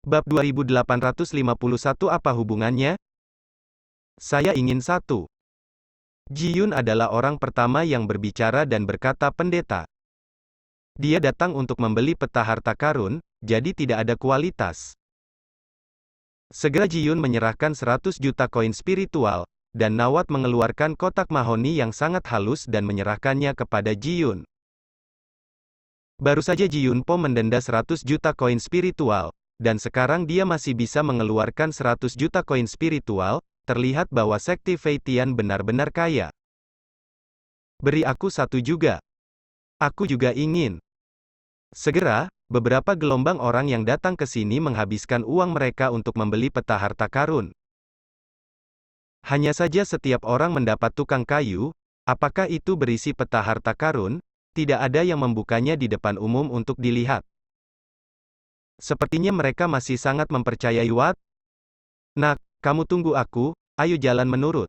Bab 2851 Apa hubungannya? Saya ingin satu. Ji-yun adalah orang pertama yang berbicara dan berkata pendeta. Dia datang untuk membeli peta harta karun, jadi tidak ada kualitas. Segera Ji-yun menyerahkan 100 juta koin spiritual, dan Nawat mengeluarkan kotak mahoni yang sangat halus dan menyerahkannya kepada Ji-yun. Baru saja Ji-yun Po mendenda 100 juta koin spiritual, dan sekarang dia masih bisa mengeluarkan 100 juta koin spiritual, terlihat bahwa sekte Fei Tian benar-benar kaya. Beri aku satu juga. Aku juga ingin. Segera, beberapa gelombang orang yang datang ke sini menghabiskan uang mereka untuk membeli peta harta karun. Hanya saja setiap orang mendapat tukang kayu, apakah itu berisi peta harta karun, tidak ada yang membukanya di depan umum untuk dilihat. Sepertinya mereka masih sangat mempercayai Watt. Nak, kamu tunggu aku, ayo jalan menurut.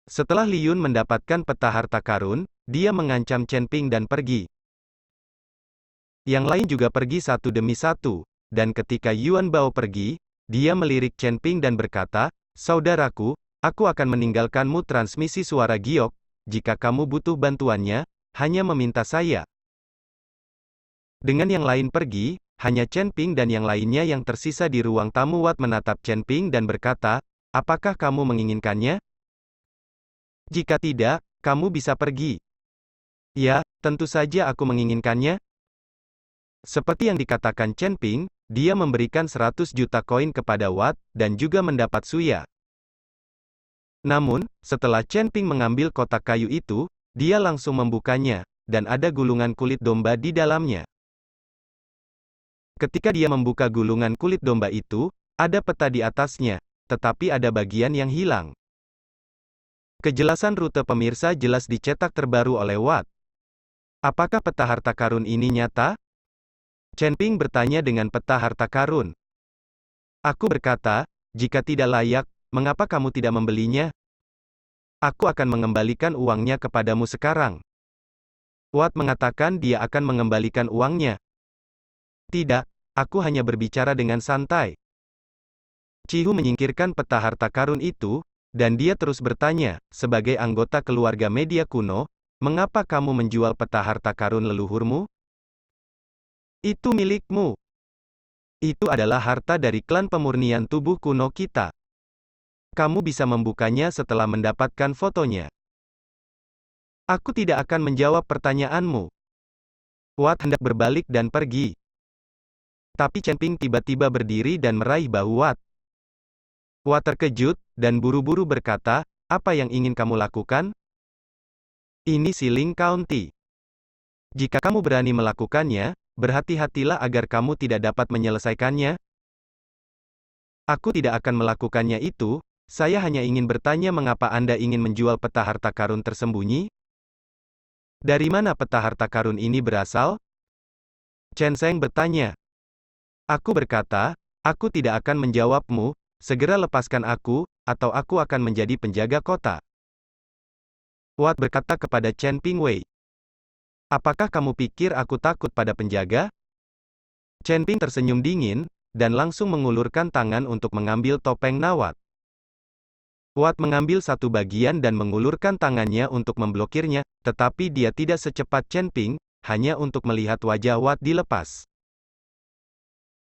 Setelah Li Yun mendapatkan peta harta karun, dia mengancam Chen Ping dan pergi. Yang lain juga pergi satu demi satu, dan ketika Yuan Bao pergi, dia melirik Chen Ping dan berkata, "Saudaraku, aku akan meninggalkanmu transmisi suara giok, jika kamu butuh bantuannya, hanya meminta saya." Dengan yang lain pergi, hanya Chen Ping dan yang lainnya yang tersisa di ruang tamu. Watt menatap Chen Ping dan berkata, "Apakah kamu menginginkannya? Jika tidak, kamu bisa pergi." "Ya, tentu saja aku menginginkannya." Seperti yang dikatakan Chen Ping, dia memberikan 100 juta koin kepada Watt, dan juga mendapat suya. Namun, setelah Chen Ping mengambil kotak kayu itu, dia langsung membukanya, dan ada gulungan kulit domba di dalamnya. Ketika dia membuka gulungan kulit domba itu, ada peta di atasnya, tetapi ada bagian yang hilang. Kejelasan rute pemirsa jelas dicetak terbaru oleh Watt. Apakah peta harta karun ini nyata? Chen Ping bertanya dengan peta harta karun. Aku berkata, "Jika tidak layak, mengapa kamu tidak membelinya? Aku akan mengembalikan uangnya kepadamu sekarang." Watt mengatakan dia akan mengembalikan uangnya. "Tidak, aku hanya berbicara dengan santai." Chihu menyingkirkan peta harta karun itu, dan dia terus bertanya, sebagai anggota keluarga media kuno, "Mengapa kamu menjual peta harta karun leluhurmu? Itu milikmu. Itu adalah harta dari klan pemurnian tubuh kuno kita. Kamu bisa membukanya setelah mendapatkan fotonya." "Aku tidak akan menjawab pertanyaanmu." Watt hendak berbalik dan pergi. Tapi Chen Ping tiba-tiba berdiri dan meraih bahu Watt. Watt terkejut, dan buru-buru berkata, "Apa yang ingin kamu lakukan? Ini Siling County. Jika kamu berani melakukannya, berhati-hatilah agar kamu tidak dapat menyelesaikannya." "Aku tidak akan melakukannya itu, saya hanya ingin bertanya mengapa Anda ingin menjual peta harta karun tersembunyi? Dari mana peta harta karun ini berasal?" Chen Sheng bertanya. Aku berkata, "Aku tidak akan menjawabmu, segera lepaskan aku, atau aku akan menjadi penjaga kota." Watt berkata kepada Chen Pingwei, "Apakah kamu pikir aku takut pada penjaga?" Chen Ping tersenyum dingin, dan langsung mengulurkan tangan untuk mengambil topeng Nawat. Watt mengambil satu bagian dan mengulurkan tangannya untuk memblokirnya, tetapi dia tidak secepat Chen Ping, hanya untuk melihat wajah Watt dilepas.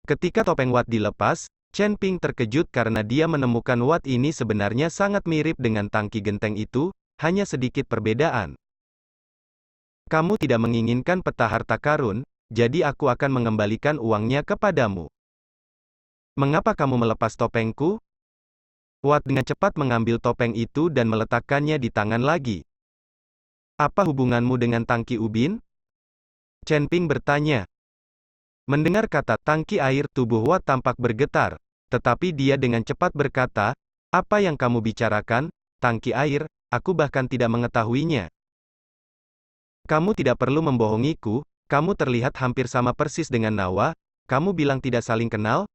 Ketika topeng Watt dilepas, Chen Ping terkejut karena dia menemukan Watt ini sebenarnya sangat mirip dengan tangki genteng itu, hanya sedikit perbedaan. "Kamu tidak menginginkan peta harta karun, jadi aku akan mengembalikan uangnya kepadamu. Mengapa kamu melepas topengku?" Watt dengan cepat mengambil topeng itu dan meletakkannya di tangan lagi. "Apa hubunganmu dengan tangki ubin?" Chen Ping bertanya. Mendengar kata tangki air, tubuh Watt tampak bergetar, tetapi dia dengan cepat berkata, "Apa yang kamu bicarakan, tangki air? Aku bahkan tidak mengetahuinya." "Kamu tidak perlu membohongiku, kamu terlihat hampir sama persis dengan Nawa, kamu bilang tidak saling kenal?"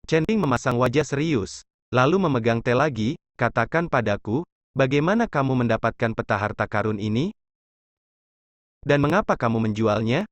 Chen Ping memasang wajah serius, lalu memegang teh lagi, "Katakan padaku, bagaimana kamu mendapatkan peta harta karun ini? Dan mengapa kamu menjualnya?"